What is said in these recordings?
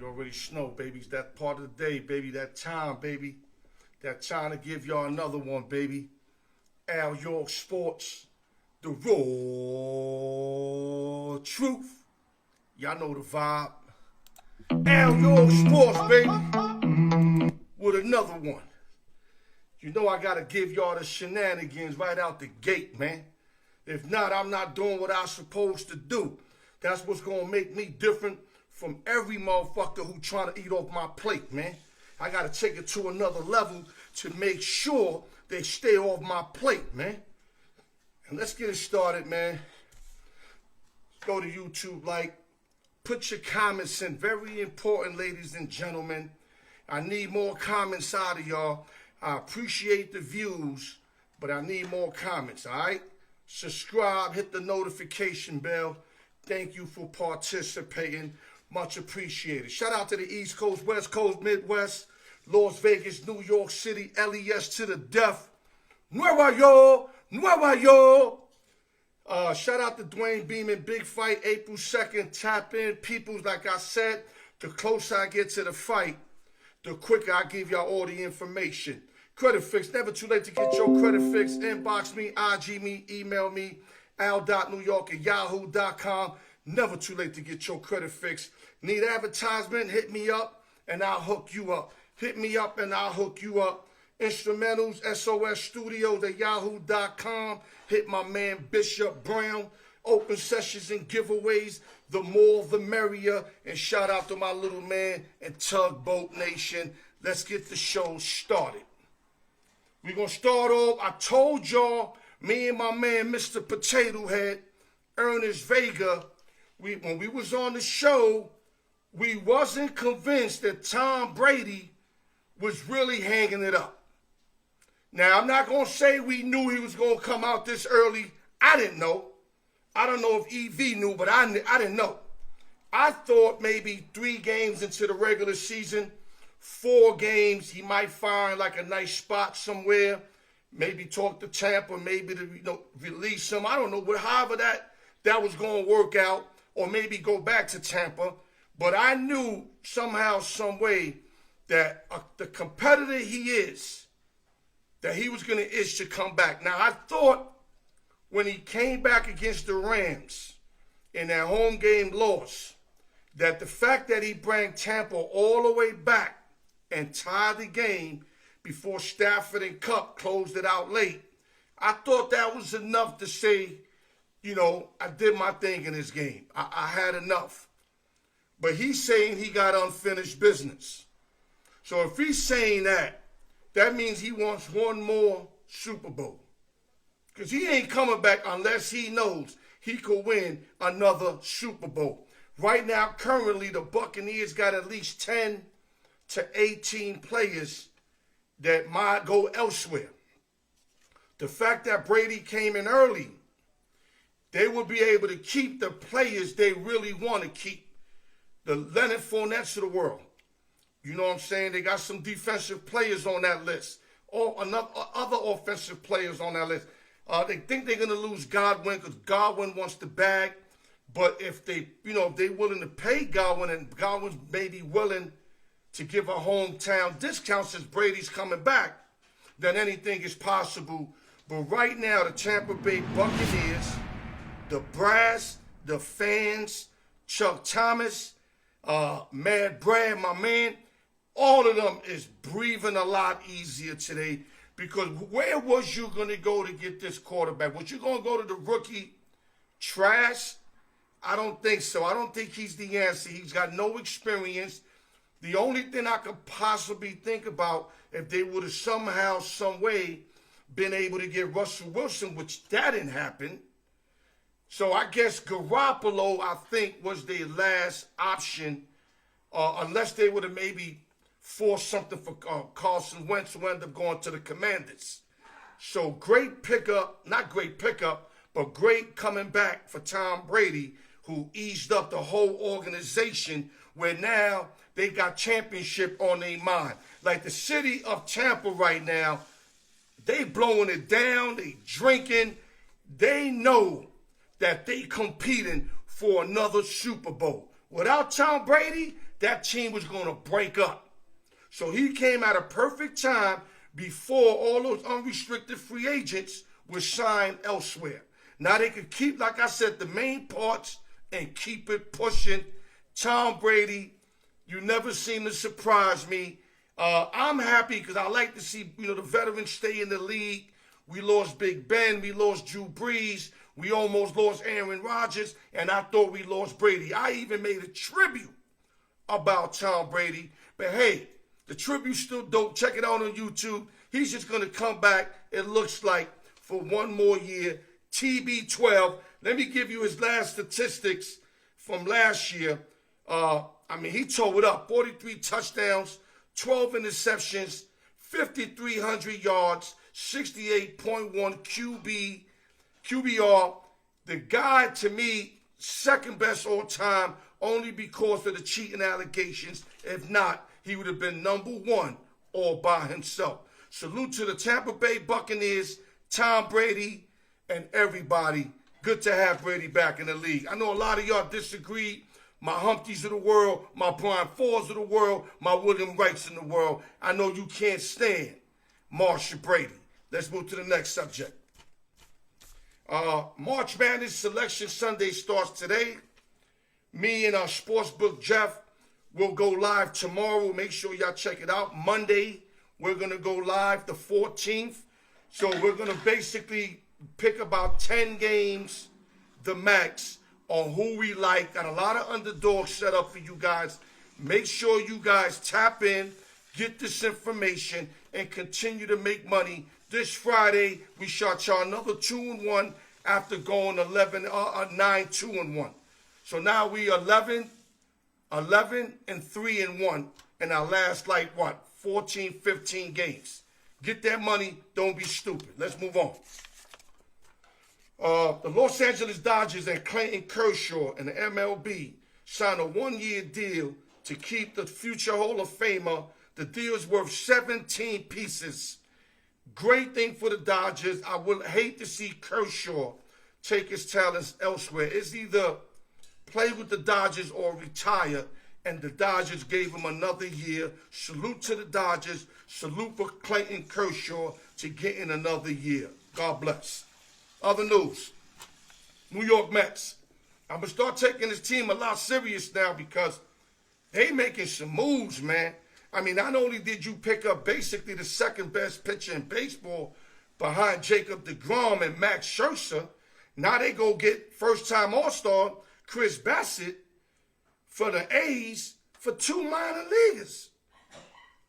You already know, baby. It's that part of the day, baby. That time, baby. That time to give y'all another one, baby. Al York Sports. The raw truth. Y'all know the vibe. Al York Sports, baby. With another one. You know I gotta give y'all the shenanigans right out the gate, man. If not, I'm not doing what I'm supposed to do. That's what's gonna make me different from every motherfucker who trying to eat off my plate, man. I gotta take it to another level to make sure they stay off my plate, man. And let's get it started, man. Go to YouTube, put your comments in. Very important, ladies and gentlemen. I need more comments out of y'all. I appreciate the views, but I need more comments, all right? Subscribe, hit the notification bell. Thank you for participating. Much appreciated. Shout out to the East Coast, West Coast, Midwest, Las Vegas, New York City, LES to the death. Nueva York, Nueva York. Shout out to Dwayne Beeman, big fight, April 2nd. Tap in, peoples. Like I said, the closer I get to the fight, the quicker I give y'all all the information. Credit fix, never too late to get your credit fix. Inbox me, IG me, email me, al.newyork@yahoo.com. Never too late to get your credit fix. Need advertisement? Hit me up and I'll hook you up. Hit me up and I'll hook you up. Instrumentals, SOS Studios at yahoo.com. Hit my man Bishop Brown. Open sessions and giveaways. The more the merrier. And shout out to my little man and Tugboat Nation. Let's get the show started. We're going to start off. I told y'all, me and my man Mr. Potato Head, Ernest Vega, when we was on the show, we wasn't convinced that Tom Brady was really hanging it up. Now, I'm not going to say we knew he was going to come out this early. I didn't know. I don't know if EV knew, but I didn't know. I thought maybe 3 games into the regular season, 4 games, he might find like a nice spot somewhere, maybe talk to Tampa, maybe to release him. I don't know, but however that was going to work out, or maybe go back to Tampa. But I knew somehow, some way that the competitor he is, that he was going to itch to come back. Now, I thought when he came back against the Rams in that home game loss, that the fact that he brought Tampa all the way back and tied the game before Stafford and Cup closed it out late, I thought that was enough to say, I did my thing in this game. I had enough. But he's saying he got unfinished business. So if he's saying that means he wants one more Super Bowl. Because he ain't coming back unless he knows he could win another Super Bowl. Right now, currently, the Buccaneers got at least 10 to 18 players that might go elsewhere. The fact that Brady came in early, they will be able to keep the players they really want to keep. The Leonard Fournettes of the world. You know what I'm saying? They got some defensive players on that list. Or other offensive players on that list. They think they're going to lose Godwin because Godwin wants the bag. But if they're willing to pay Godwin, and Godwin's maybe willing to give a hometown discount since Brady's coming back, then anything is possible. But right now, the Tampa Bay Buccaneers, the brass, the fans, Chuck Thomas, Mad Brad, my man, all of them is breathing a lot easier today, because where was you going to go to get this quarterback? Was you going to go to the rookie Trash? I don't think so. I don't think he's the answer. He's got no experience. The only thing I could possibly think about, if they would have somehow, some way been able to get Russell Wilson, which that didn't happen. So I guess Garoppolo, I think, was their last option, unless they would have maybe forced something for Carson Wentz, who ended up going to the Commanders. So great pickup, not great pickup, but great coming back for Tom Brady, who eased up the whole organization, where now they got championship on their mind. Like the city of Tampa right now, they blowing it down, they drinking, they know that they competing for another Super Bowl. Without Tom Brady, that team was going to break up. So he came at a perfect time before all those unrestricted free agents were signed elsewhere. Now they could keep, like I said, the main parts and keep it pushing. Tom Brady, you never seem to surprise me. I'm happy because I like to see, the veterans stay in the league. We lost Big Ben. We lost Drew Brees. We almost lost Aaron Rodgers. And I thought we lost Brady. I even made a tribute about Tom Brady. But hey, the tribute's still dope. Check it out on YouTube. He's just going to come back, it looks like, for one more year. T.B.12. Let me give you his last statistics from last year. He tore it up. 43 touchdowns, 12 interceptions, 5,300 yards, 68.1 QBR. The guy, to me, second best all time, only because of the cheating allegations. If not, he would have been number one all by himself. Salute to the Tampa Bay Buccaneers, Tom Brady, and everybody. Good to have Brady back in the league. I know a lot of y'all disagree. My Humphreys of the world, my Brian Fords of the world, my William Wrights in the world. I know you can't stand Marshall Brady. Let's move to the next subject. March Madness Selection Sunday starts today. Me and our sportsbook Jeff will go live tomorrow. Make sure y'all check it out. Monday, we're going to go live the 14th. So we're going to basically pick about 10 games, the max, on who we like. Got a lot of underdogs set up for you guys. Make sure you guys tap in, get this information, and continue to make money. This Friday, we shot y'all another 2-1 after going 9-2-1. So now we 11 and 3-1 in our last 14, 15 games. Get that money. Don't be stupid. Let's move on. The Los Angeles Dodgers and Clayton Kershaw and the MLB signed a one-year deal to keep the future Hall of Famer. The deal is worth 17 pieces. Great thing for the Dodgers. I would hate to see Kershaw take his talents elsewhere. It's either play with the Dodgers or retire, and the Dodgers gave him another year. Salute to the Dodgers. Salute for Clayton Kershaw to getting another year. God bless. Other news. New York Mets. I'm going to start taking this team a lot serious now because they making some moves, man. Not only did you pick up basically the second best pitcher in baseball behind Jacob deGrom and Max Scherzer, now they go get first-time All-Star Chris Bassitt for the A's for 2 minor leaguers.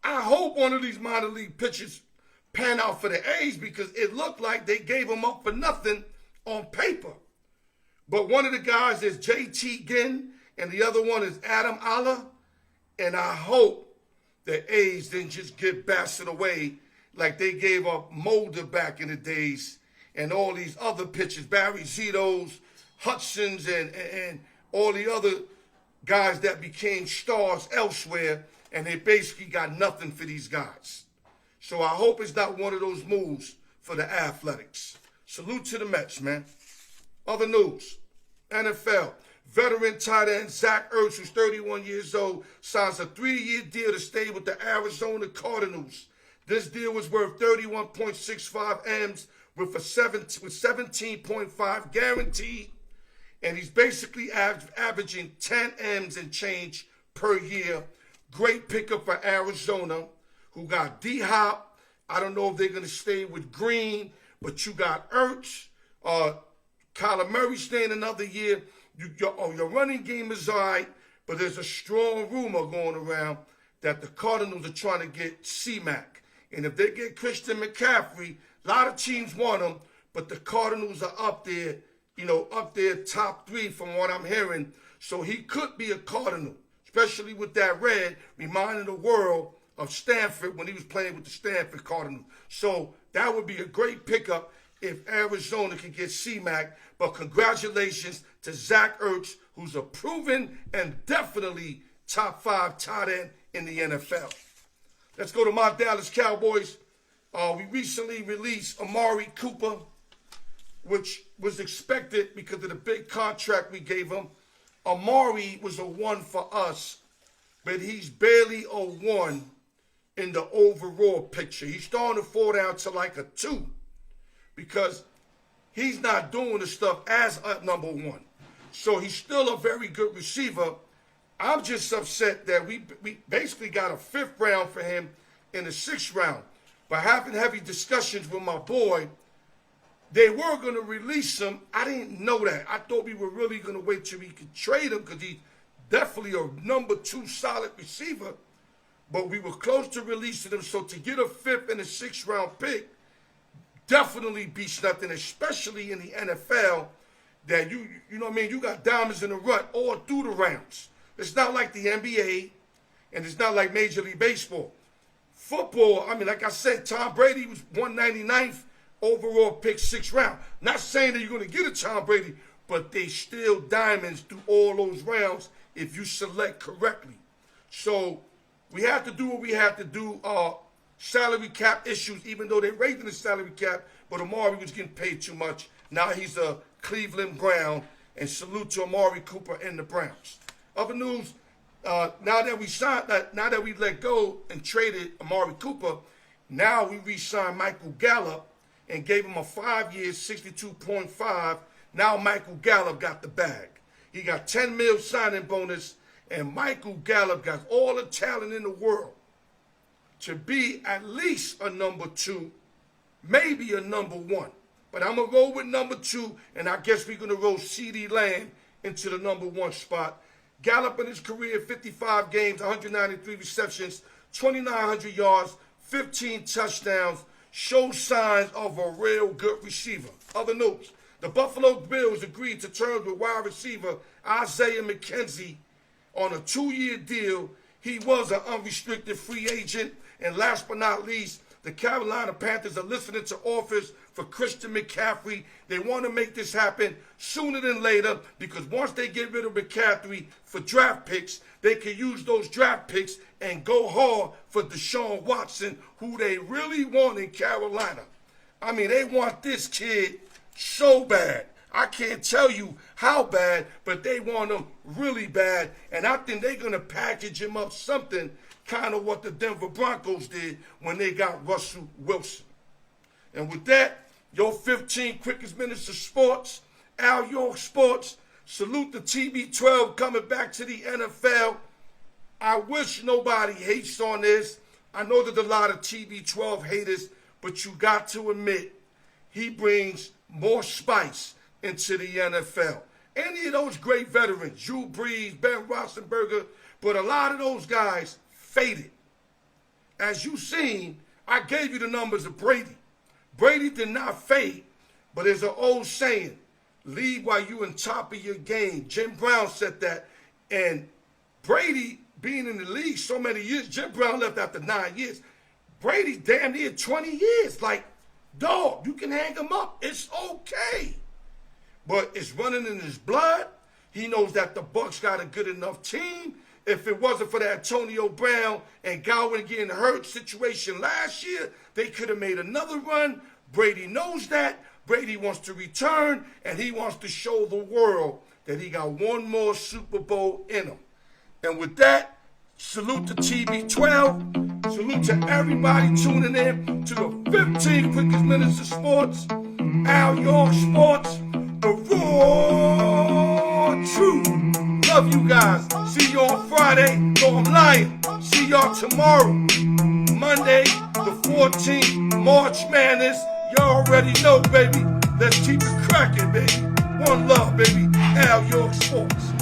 I hope one of these minor league pitchers pan out for the A's because it looked like they gave them up for nothing on paper. But one of the guys is J.T. Ginn and the other one is Adam Alla. And I hope the A's didn't just give Bassitt away like they gave up Mulder back in the days and all these other pitchers, Barry Zito's, Hudson's, and all the other guys that became stars elsewhere, and they basically got nothing for these guys. So I hope it's not one of those moves for the Athletics. Salute to the Mets, man. Other news. NFL. Veteran tight end Zach Ertz, who's 31 years old, signs a 3-year deal to stay with the Arizona Cardinals. This deal was worth $31.65 M's with 17.5 guaranteed, and he's basically averaging 10 M's and change per year. Great pickup for Arizona, who got D-Hop. I don't know if they're going to stay with Green, but you got Ertz. Kyler Murray staying another year. Your running game is all right, but there's a strong rumor going around that the Cardinals are trying to get C-Mac. And if they get Christian McCaffrey, a lot of teams want him, but the Cardinals are up there, up there top 3 from what I'm hearing. So he could be a Cardinal, especially with that red, reminding the world of Stanford when he was playing with the Stanford Cardinals. So that would be a great pickup if Arizona can get C-Mac. But congratulations to Zach Ertz, who's a proven and definitely top 5 tight end in the NFL. Let's go to my Dallas Cowboys. We recently released A.Cooper, which was expected because of the big contract we gave him. Amari was a 1 for us, but he's barely a 1 in the overall picture. He's starting to fall down to like a 2 because he's not doing the stuff as a number 1. So he's still a very good receiver. I'm just upset that we basically got a 5th round for him in the 6th round. But having heavy discussions with my boy, they were going to release him. I didn't know that. I thought we were really going to wait till we could trade him because he's definitely a number 2 solid receiver. But we were close to releasing him. So to get a 5th and a 6th round pick definitely beats nothing, especially in the NFL that you know what I mean? You got diamonds in the rut all through the rounds. It's not like the NBA and it's not like Major League Baseball. Football, I mean, like I said, Tom Brady was 199th overall pick 6th round. Not saying that you're going to get a Tom Brady, but they still diamonds through all those rounds if you select correctly. So we have to do what we have to do. Salary cap issues, even though they're raising the salary cap, but Amari was getting paid too much. Now he's a Cleveland Brown, and salute to Amari Cooper and the Browns. Other news, now that we let go and traded Amari Cooper, now we re-signed Michael Gallup and gave him a 5-year, $62.5. Now Michael Gallup got the bag. He got $10 million signing bonus, and Michael Gallup got all the talent in the world to be at least a number 2, maybe a number 1. But I'm going to roll with number 2, and I guess we're going to roll CeeDee Lamb into the number 1 spot. Gallup in his career, 55 games, 193 receptions, 2,900 yards, 15 touchdowns, shows signs of a real good receiver. Other news, the Buffalo Bills agreed to terms with wide receiver Isaiah Mckenzie on a 2-year deal. He was an unrestricted free agent. And last but not least, the Carolina Panthers are listening to offers for Christian McCaffrey. They want to make this happen sooner than later because once they get rid of McCaffrey for draft picks, they can use those draft picks and go hard for Deshaun Watson, who they really want in Carolina. I mean, they want this kid so bad. I can't tell you how bad, but they want him really bad. And I think they're going to package him up something kind of what the Denver Broncos did when they got Russell Wilson. And with that, your 15 quickest minutes of sports, Al York Sports. Salute the T.B.12 coming back to the NFL. I wish nobody hates on this. I know there's a lot of T.B.12 haters, but you got to admit he brings more spice into the NFL. Any of those great veterans, Drew Brees, Ben Roethlisberger, but a lot of those guys faded. As you've seen, I gave you the numbers of Brady. Brady did not fade, but there's an old saying, lead while you're on top of your game. Jim Brown said that, and Brady being in the league so many years, Jim Brown left after 9 years. Brady damn near 20 years. Like, dog, you can hang him up. It's okay. But it's running in his blood. He knows that the Bucs got a good enough team. If it wasn't for the Antonio Brown and Godwin getting hurt situation last year, they could have made another run. Brady knows that. Brady wants to return, and he wants to show the world that he got one more Super Bowl in him. And with that, salute to TB12. Salute to everybody tuning in to the 15 quickest minutes of sports. Al York Sports, the raw truth. Love you guys. See you on Friday. No, I'm lying. See y'all tomorrow. Monday, the 14th, March Madness. Y'all already know, baby. Let's keep it cracking, baby. One love, baby. Al York Sports.